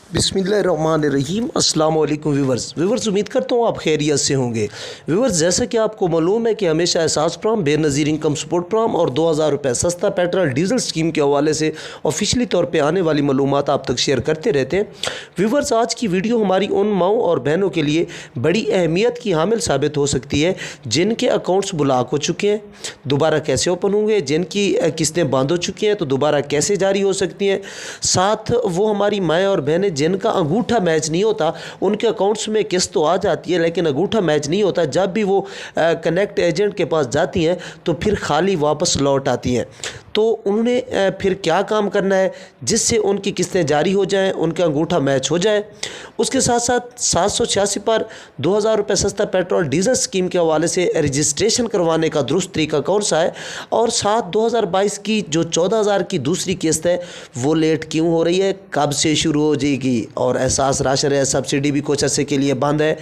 बिस्मिल्लाहिर्रहमानिर्रहीम। अस्सलाम वालेकुम व्यूवर्स, उम्मीद करता हूँ आप खैरियत से होंगे। व्यूवर्स, जैसा कि आपको मालूम है कि हमेशा Ehsaas program, Benazir income support program और 2000 रुपये सस्ता पेट्रोल डीजल स्कीम के हवाले से ऑफिशियली तौर पे आने वाली मालूमात आप तक शेयर करते रहते हैं। व्यूवर्स, आज की वीडियो हमारी उन माओं और बहनों के लिए बड़ी अहमियत की हामिल साबित हो सकती है जिनके अकाउंट्स ब्लॉक हो चुके हैं, दोबारा कैसे ओपन होंगे, जिनकी किस्तें बंद हो चुकी हैं तो दोबारा कैसे जारी हो सकती हैं। साथ वो हमारी माएँ और बहनें जिनका अंगूठा मैच नहीं होता, उनके अकाउंट्स में किस्त तो आ जाती है लेकिन अंगूठा मैच नहीं होता, जब भी वो कनेक्ट एजेंट के पास जाती हैं तो फिर खाली वापस लौट आती हैं। तो उन्होंने फिर क्या काम करना है जिससे उनकी किस्तें जारी हो जाएं, उनका अंगूठा मैच हो जाए। उसके साथ साथ 786 पर 2000 रुपये सस्ता पेट्रोल डीजल स्कीम के हवाले से रजिस्ट्रेशन करवाने का दुरुस्त तरीका कौन सा है, और साथ 2022 की जो 14,000 की दूसरी किस्त है वो लेट क्यों हो रही है, कब से शुरू हो जाएगी, और एहसास राशन है सब्सिडी भी कुछ अर्से के लिए बंद है,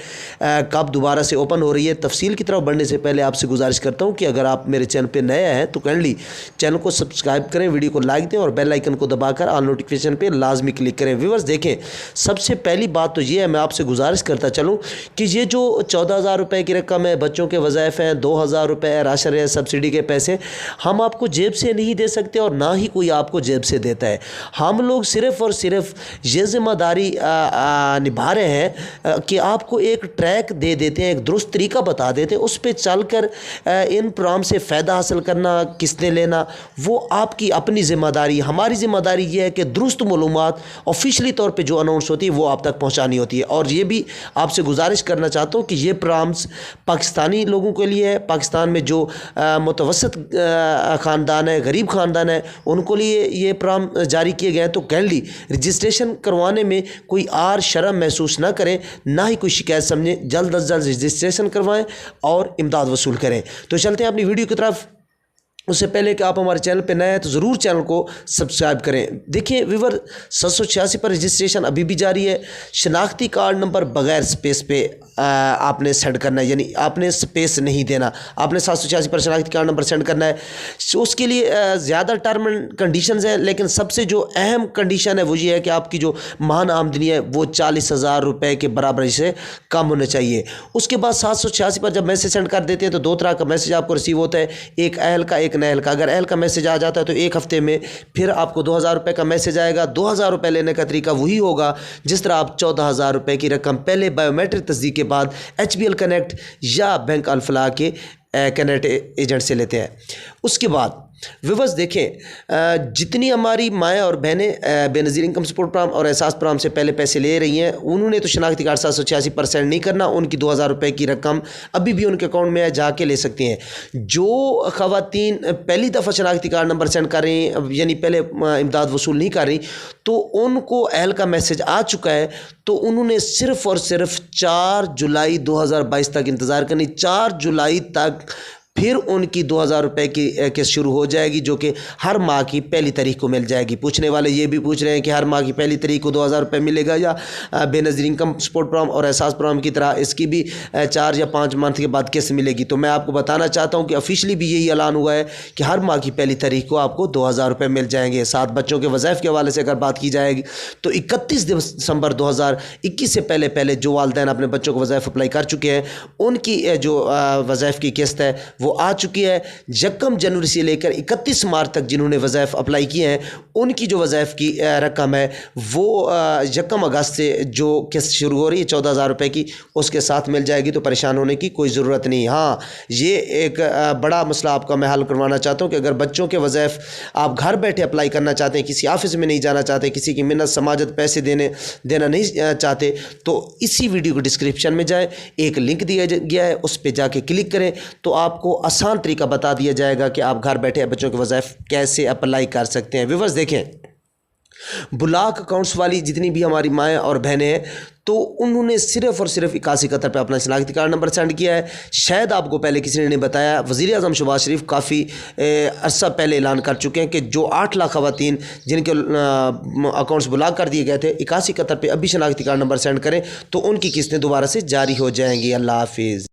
कब दोबारा से ओपन हो रही है। तफसील की तरफ बढ़ने से पहले आपसे गुजारिश करता हूँ कि अगर आप मेरे चैनल पर नए हैं तो काइंडली चैनल को सब्सक्राइब करें, वीडियो को लाइक दें और बेल आइकन को दबाकर ऑल नोटिफिकेशन पे लाजमी क्लिक करें। व्यूअर्स देखें, सबसे पहली बात तो ये है, मैं आपसे गुजारिश करता चलूँ कि ये जो 14,000 रुपये की रकम है, बच्चों के वज़ाइफ हैं, 2,000 रुपये राशन है, सब्सिडी के पैसे हम आपको जेब से नहीं दे सकते और ना ही कोई आपको जेब से देता है। हम लोग सिर्फ़ और सिर्फ ये ज़िम्मेदारी निभा रहे हैं कि आपको एक ट्रैक दे देते हैं, एक दुरुस्त तरीका बता देते हैं, उस पर चल कर इन प्रोग्राम से फ़ायदा हासिल करना, किस्तें लेना वो आपकी अपनी ज़िम्मेदारी। हमारी ज़िम्मेदारी ये है कि दुरुस्त मालूमात ऑफिशियली तौर पे जो अनाउंस होती है वो आप तक पहुंचानी होती है। और ये भी आपसे गुजारिश करना चाहता हूँ कि ये प्रोग्राम्स पाकिस्तानी लोगों के लिए है, पाकिस्तान में जो मुतवसत ख़ानदान है, गरीब ख़ानदान है, उनको लिए ये प्रोग्राम जारी किए गए हैं। तो काइंडली रजिस्ट्रेशन करवाने में कोई आर शर्म महसूस ना करें, ना ही कोई शिकायत समझें, जल्द अज जल्द रजिस्ट्रेशन करवाएँ और इमदाद वसूल करें। तो चलते हैं अपनी वीडियो की तरफ। उससे पहले कि आप हमारे चैनल पे नए हैं तो ज़रूर चैनल को सब्सक्राइब करें। देखिए व्यूवर, 786 पर रजिस्ट्रेशन अभी भी जारी है। शनाख्ती कार्ड नंबर बग़ैर स्पेस पे आपने सेंड करना है, यानी आपने स्पेस नहीं देना, आपने 786 पर शनाख्ती कार्ड नंबर सेंड करना है। उसके लिए ज़्यादा टर्म एंड कंडीशंस हैं, लेकिन सबसे जो अहम कंडीशन है वो ये है कि आपकी जो माहाना आमदनी है वो 40,000 रुपये के बराबर से कम होना चाहिए। उसके बाद 786 पर जब मैसेज सेंड कर देते हैं तो दो तरह का मैसेज आपको रिसीव होता है, एक अहल का, एक नहल का। अगर अहल का मैसेज आ जाता है तो एक हफ्ते में फिर आपको 2,000 रुपये का मैसेज आएगा। 2,000 रुपये लेने का तरीका वही होगा जिस तरह आप 14,000 रुपये की रकम पहले बायोमेट्रिक तस्दीक के बाद HBL कनेक्ट या बैंक अल-फलाह के कनेक्ट एजेंट से लेते हैं। उसके बाद व्यूअर्स देखें, जितनी हमारी माएँ और बहनें बेनज़ीर इनकम सपोर्ट प्रोग्राम और एहसास प्रोग्राम से पहले पैसे ले रही हैं, उन्होंने तो शनाख्ती कार्ड 786% नहीं करना, उनकी 2,000 रुपये की रकम अभी भी उनके अकाउंट में जाके ले सकती हैं। जो ख़वातीन पहली दफ़ा शनाख्ती कार्ड नंबर सेंड कर रही हैं, यानी पहले इमदाद वसूल नहीं कर रही, तो उनको अहल का मैसेज आ चुका है, तो उन्होंने सिर्फ़ और सिर्फ 4 जुलाई 2022 तक इंतज़ार करनी। 4 जुलाई तक फिर उनकी 2,000 रुपये की किस्त शुरू हो जाएगी, जो कि हर माह की पहली तारीख को मिल जाएगी। पूछने वाले ये भी पूछ रहे हैं कि हर माह की पहली तारीख को 2,000 रुपये मिलेगा या बेनज़ीर इनकम सपोर्ट प्रोग्राम और एहसास प्रोग्राम की तरह इसकी भी 4 या 5 मंथ के बाद किस्त मिलेगी। तो मैं आपको बताना चाहता हूँ कि ऑफिशियली भी यही ऐलान हुआ है कि हर माह की पहली तारीख को आपको 2,000 रुपये मिल जाएंगे। साथ बच्चों के वज़ाइफ के हवाले से अगर बात की जाएगी तो 31 दिसंबर 2021 से पहले जो वालिदैन अपने बच्चों को वज़ाइफ अप्लाई कर चुके हैं, उनकी जो वज़ाइफ की किस्त है वो आ चुकी है। 1 जनवरी से लेकर 31 मार्च तक जिन्होंने वज़ाइफ अप्लाई किए हैं, उनकी जो वज़ाइफ की रकम है वो 1 अगस्त से जो किस्त शुरू हो रही है 14,000 रुपये की, उसके साथ मिल जाएगी। तो परेशान होने की कोई ज़रूरत नहीं। हाँ, ये एक बड़ा मसला आपका मैं हल करवाना चाहता हूँ कि अगर बच्चों के वज़ाइफ आप घर बैठे अप्लाई करना चाहते हैं, किसी ऑफिस में नहीं जाना चाहते, किसी की मिन्नत समाजत पैसे देना नहीं चाहते, तो इसी वीडियो को डिस्क्रिप्शन में जाएँ, एक लिंक दिया गया है, उस पर जाके क्लिक करें तो आपको आसान तरीका बता दिया जाएगा कि आप घर बैठे बच्चों के वज़ाइफ कैसे अप्लाई कर सकते हैं। व्यूअर्स देखें, ब्लॉक अकाउंट्स वाली जितनी भी हमारी माएँ और बहनें हैं, तो उन्होंने सिर्फ़ और सिर्फ 8171 पे अपना शनाख्ती कार्ड नंबर सेंड किया है। शायद आपको पहले किसी ने नहीं बताया, वज़ीर आज़म शहबाज शरीफ काफ़ी अरसा पहले ऐलान कर चुके हैं कि जो 8 लाख ख़वातीन जिनके अकाउंट्स ब्लॉक कर दिए गए थे, 8171 पे अभी शनाख्ती कार्ड नंबर सेंड करें तो उनकी किस्तें दोबारा से जारी हो जाएंगी। अल्लाह हाफिज़।